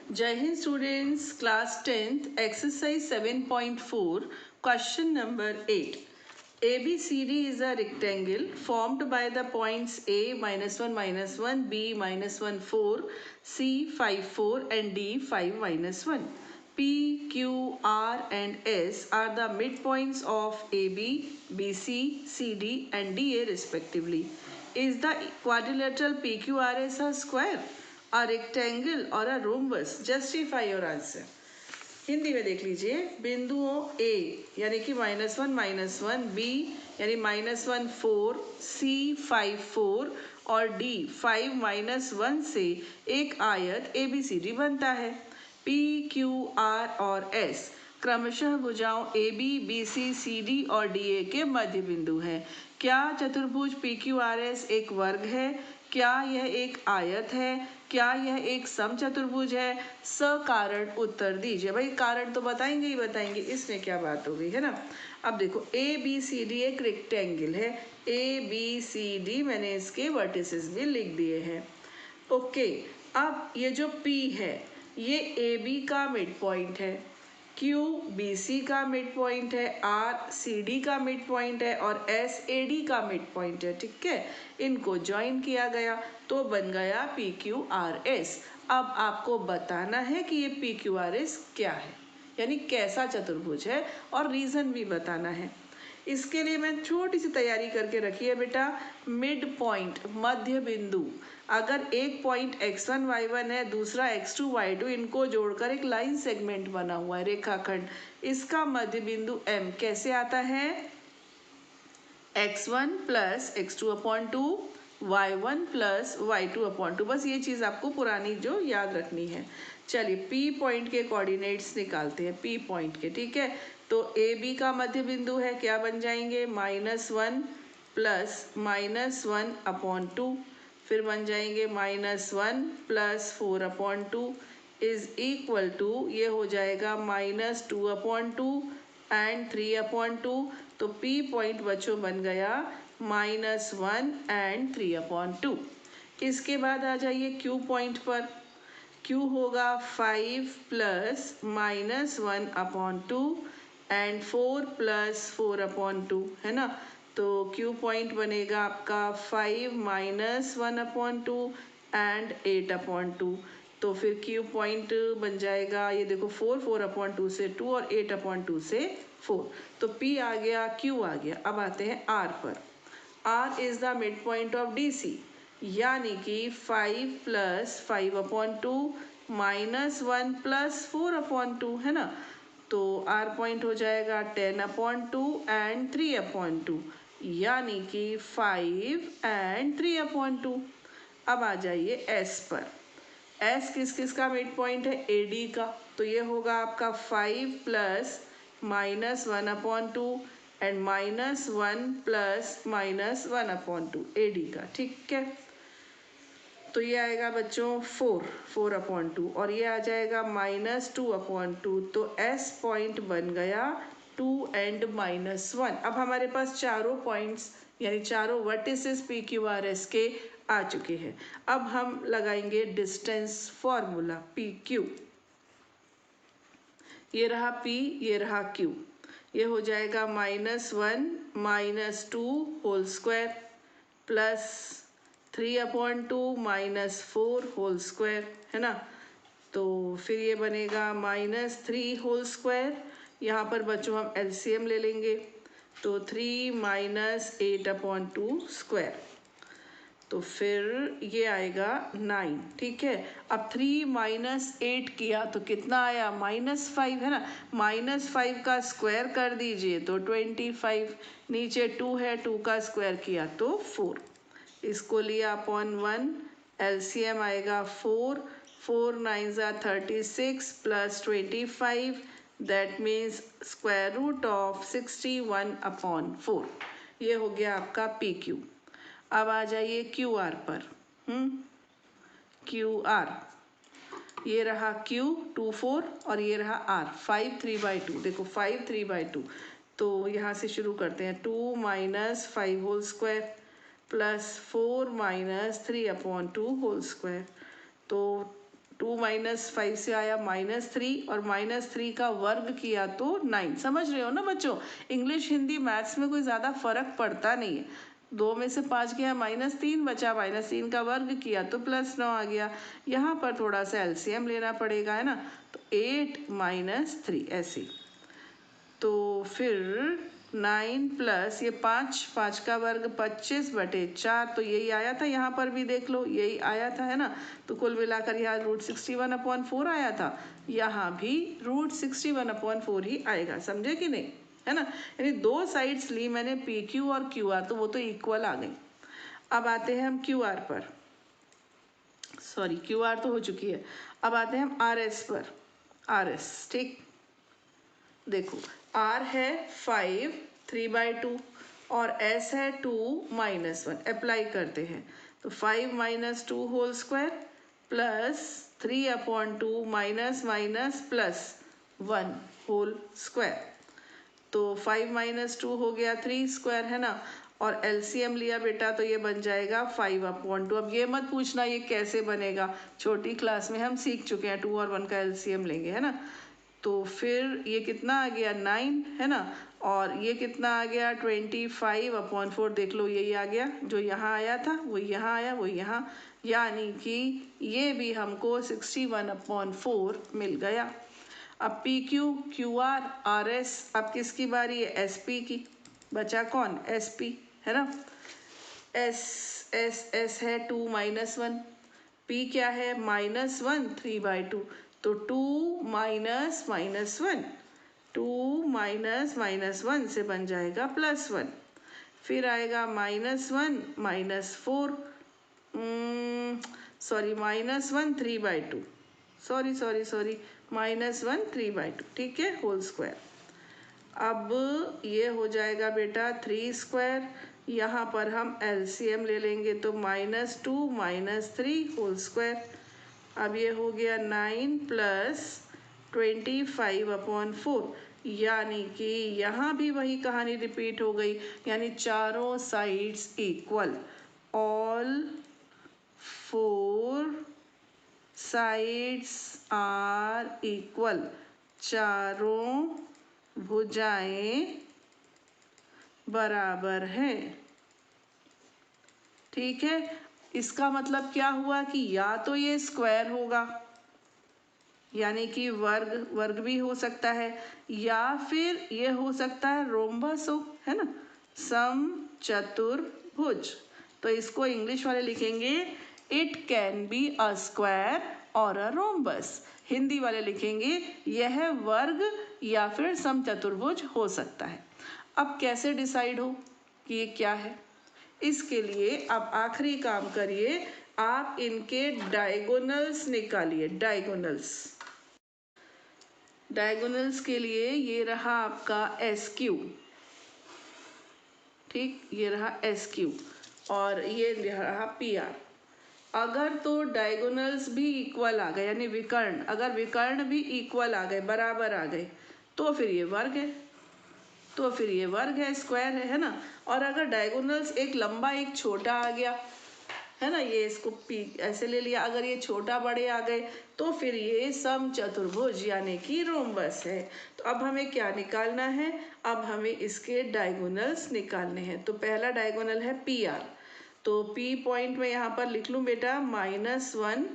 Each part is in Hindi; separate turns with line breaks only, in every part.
Jai Hind students, class 10th, exercise 7.4, question number 8. ABCD is a rectangle formed by the points A -1 -1, B -1 4, C 5 4 and D 5 -1. P, Q, R and S are the midpoints of AB, BC, CD and DA respectively. Is the quadrilateral PQRS a square, a rectangle or a rhombus? Justify your answer. Hindi में देख लीजिए, बिंदुओं ए यानी कि -1 बी यानी -1 4, सी 5 4 और डी 5 1 से एक आयत ABCD बनता है। P, Q, R और S क्रमशः भुजाओं AB, BC, CD और DA के मध्य बिंदु हैं। क्या चतुर्भुज PQRS एक वर्ग है? क्या यह एक आयत है? क्या यह एक समचतुर्भुज है? सकारण उत्तर दीजिए। भाई कारण तो बताएंगे ही बताएंगे, इसमें क्या बात हो गई है ना। अब देखो ABCD एक रेक्टेंगल है। ABCD मैंने इसके वर्टिसेस भी लिख दिए हैं। ओके, अब ये जो P है ये AB का मिड पॉइंट है, Q BC का मिड पॉइंट है, R CD का मिड पॉइंट है और S AD का मिड पॉइंट है। ठीक है, इनको ज्वाइन किया गया तो बन गया PQRS। अब आपको बताना है कि ये PQRS क्या है, यानी कैसा चतुर्भुज है और रीजन भी बताना है। इसके लिए मैं छोटी सी तैयारी करके रखी है बेटा। मिड पॉइंट मध्य बिंदु, अगर एक पॉइंट x1 y1 है, दूसरा x2 y2, इनको जोड़कर एक लाइन सेगमेंट बना हुआ है, रेखाखंड। इसका मध्य बिंदु M कैसे आता है? x1 plus x2/2 y1 plus y2/2। बस ये चीज़ आपको पुरानी जो याद रखनी है। चलिए P पॉइंट के कोऑर्डिनेट्स निकालते हैं। P पॉइंट के, ठीक है, तो AB का मध्य बिंदु है, क्या बन जाएंगे? -1 प्लस -1/2, फिर बन जाएंगे -1 प्लस 4/2 इज इक्वल टू, ये हो जाएगा -2/2 एंड 3/2। तो P पॉइंट बच्चों बन गया -1 एंड 3/2। इसके बाद आ जाइए Q पॉइंट पर। Q होगा 5 प्लस -1/2 एंड 4 प्लस 4/2, है ना। तो Q पॉइंट बनेगा आपका 5 -1/2 एंड 8/2। तो फिर Q पॉइंट बन जाएगा, ये देखो 4/2 से 2 और 8/2 से 4। तो P आ गया, Q आ गया। अब आते हैं R पर। R is the mid point of DC, यानी कि 5 प्लस 5/2 -1 प्लस 4/2, है ना। तो R पॉइंट हो जाएगा 10/2 एंड 3/2, यानी कि 5 एंड 3/2। अब आ जाइए S पर। S किस किस का मिड पॉइंट है? AD का। तो ये होगा आपका 5 प्लस -1/2 एंड -1 प्लस -1/2 AD का। ठीक है, तो ये आएगा बच्चों 4/2 और ये आ जाएगा -2/2। तो S पॉइंट बन गया 2 एंड -1। अब हमारे पास चारों पॉइंट्स यानी चारों वर्टिसेस PQRS के आ चुके हैं। अब हम लगाएंगे डिस्टेंस फॉर्मूला PQ। ये रहा P, ये रहा Q। ये हो जाएगा -1 -2 whole square plus 3/2 -4 whole square, है ना। तो फिर ये बनेगा -3 होल स्क्वायर। यहाँ पर बच्चों हम LCM ले लेंगे, तो 3 -8/2 स्क्वायर। तो फिर ये आएगा 9। ठीक है, अब 3 -8 किया तो कितना आया? -5, है ना। -5 का स्क्वायर कर दीजिए तो 25। नीचे 2 है, 2 का स्क्वायर किया तो 4। इसको लिया अपॉन 1, LCM आएगा 4। 4 9 36 plus 25, that means square root of 61/4। ये हो गया आपका PQ। अब आ जाइए QR पर। QR, ये रहा Q 2 4 और ये रहा R 5 3/2। देखो 5 3/2, तो यहाँ से शुरू करते हैं। 2 - 5 whole square plus 4 - 3/2 whole square. तो 2 माइनस 5 से आया -3 और -3 का वर्ग किया तो 9। समझ रहे हो ना बच्चों, इंग्लिश हिंदी मैथ्स में कोई ज़्यादा फर्क पड़ता नहीं है। 2 में से 5 गया -3 बचा, -3 का वर्ग किया तो +9 आ गया। यहाँ पर थोड़ा सा एलसीएम लेना पड़ेगा, है ना, तो 8 - 3 ऐसे। तो फिर 9 प्लस ये 5 का वर्ग 25/4, तो यही आया था, यहाँ पर भी देख लो यही आया था, है ना। तो कुल मिलाकर यहाँ √61/4 आया था, यहाँ भी √61/4 ही आएगा। समझे कि नहीं, है ना। यानी दो साइड्स ली मैंने, पी क्यू और क्यू आर, तो वो तो इक्वल आ गई। अब आते हैं हम क्यू आर पर, सॉरी क्यू आर तो हो चुकी है। अब आते हैं हम आर एस पर, आर एस, ठीक। देखो R है 5 3/2 और S है 2 - 1। अप्लाई करते हैं तो 5 - 2 whole square plus 3/2 minus minus plus 1 whole square. तो 5 - 2 हो गया 3 स्क्वायर, है ना, और एलसीएम लिया बेटा तो ये बन जाएगा 5/2। अब ये मत पूछना ये कैसे बनेगा, छोटी क्लास में हम सीख चुके हैं, 2 और 1 का एलसीएम लेंगे, है ना। तो फिर ये कितना आ गया 9, है ना, और ये कितना आ गया 25/4। देख लो यही आ गया, जो यहाँ आया था वो यहाँ आया, वो यहाँ, यानी कि ये भी हमको 61/4 मिल गया। अब P Q Q R R S, अब किसकी बारी है, एस पी की। बचा कौन, एस पी, है ना। एस एस है 2 - 1, पी क्या है -1 3/2, तो 2 माइनस -1, 2 माइनस -1 से बन जाएगा +1। फिर आएगा -1 - 4, सॉरी -1 3/2, सॉरी सॉरी सॉरी -1 3/2, ठीक है, होल स्क्वायर। अब ये हो जाएगा बेटा 3 स्क्वायर, यहाँ पर हम एलसीएम ले लेंगे तो -2 - 3 होल स्क्वायर। अब ये हो गया 9 प्लस 25/4, यानी कि यहाँ भी वही कहानी रिपीट हो गई, यानी चारों sides equal, all 4 sides are equal, चारों भुजाएं बराबर हैं, ठीक है। इसका मतलब क्या हुआ कि या तो ये स्क्वायर होगा, यानी कि वर्ग, वर्ग भी हो सकता है, या फिर ये हो सकता है रोम्बस हो, है ना, समचतुर्भुज। तो इसको इंग्लिश वाले लिखेंगे it can be a square और अ रोम्बस, हिंदी वाले लिखेंगे यह वर्ग या फिर समचतुर्भुज हो सकता है। अब कैसे डिसाइड हो कि ये क्या है, इसके लिए अब आखिरी काम करिए, आप इनके डायगोनल्स निकालिए। डायगोनल्स के लिए ये रहा आपका एस क्यू, ठीक, ये रहा एस क्यू और ये रहा पी आर। अगर तो डायगोनल्स भी इक्वल आ गए, यानी विकर्ण, अगर विकर्ण भी इक्वल आ गए, बराबर आ गए, तो फिर ये वर्ग है, तो फिर ये वर्ग है, स्क्वायर है ना। और अगर डायगोनल्स एक लंबा एक छोटा आ गया, है ना, ये इसको पी ऐसे ले लिया, अगर ये छोटा बड़े आ गए तो फिर ये समचतुर्भुज यानी कि रोम्बस है। तो अब हमें क्या निकालना है, अब हमें इसके डायगोनल्स निकालने हैं। तो पहला डायगोनल है पी आर, तो पी पॉइंट में यहाँ पर लिख लूँ बेटा -1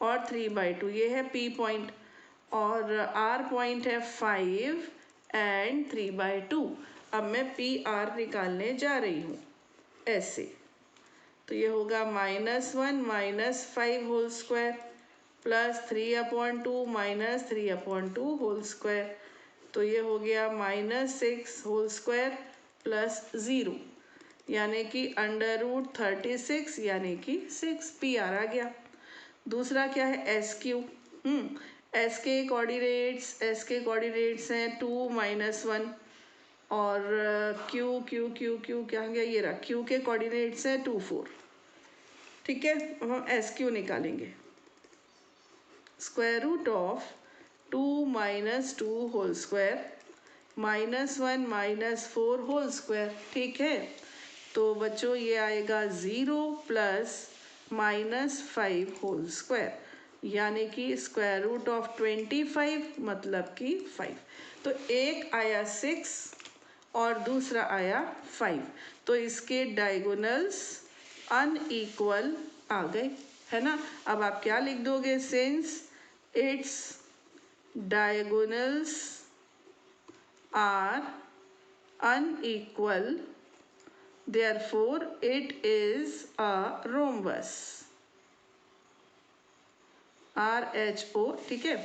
और 3/2, ये है पी पॉइंट, और आर पॉइंट है 5 एंड 3/2। अब मैं पी आर निकालने जा रही हूँ ऐसे, तो ये होगा -1 - 5 whole square plus 3/2 - 3/2 whole square, तो ये हो गया -6 होल स्क्वायर प्लस 0, यानी कि √36, यानी कि 6 पी आर आ गया। दूसरा क्या है एस क्यू, एस के कोऑर्डिनेट्स हैं 2 - 1, और क्यू क्यू क्यू क्यू क्या गया, ये रहा क्यू के कोऑर्डिनेट्स हैं 2 4, ठीक है। हम एस क्यू निकालेंगे, √2 - 2 होल स्क्वायर -1 - 4 होल स्क्वायर, ठीक है। तो बच्चों ये आएगा 0 प्लस -5 होल स्क्वायर। यानी कि स्क्वायर रूट ऑफ 25 मतलब कि 5। तो एक आया 6 और दूसरा आया 5, तो इसके डायगोनल्स अनइक्वल आ गए, है ना। अब आप क्या लिख दोगे, since it's diagonals are unequal therefore it is a rhombus, RHO, ठीक है।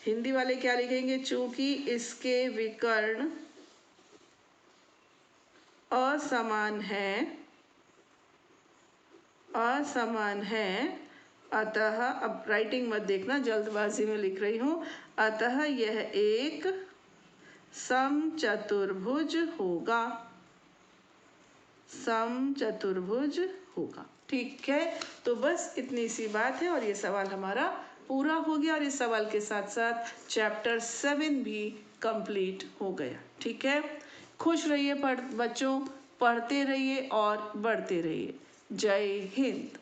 हिंदी वाले क्या लिखेंगे, चूंकि इसके विकर्ण असमान है, अतः, अब राइटिंग मत देखना, जल्दबाजी में लिख रही हूं, अतः यह एक समचतुर्भुज होगा, समचतुर्भुज होगा, ठीक है। तो बस इतनी सी बात है और ये सवाल हमारा पूरा हो गया और इस सवाल के साथ साथ चैप्टर 7 भी कंप्लीट हो गया, ठीक है। खुश रहिए बच्चों, पढ़ते रहिए और बढ़ते रहिए। जय हिंद।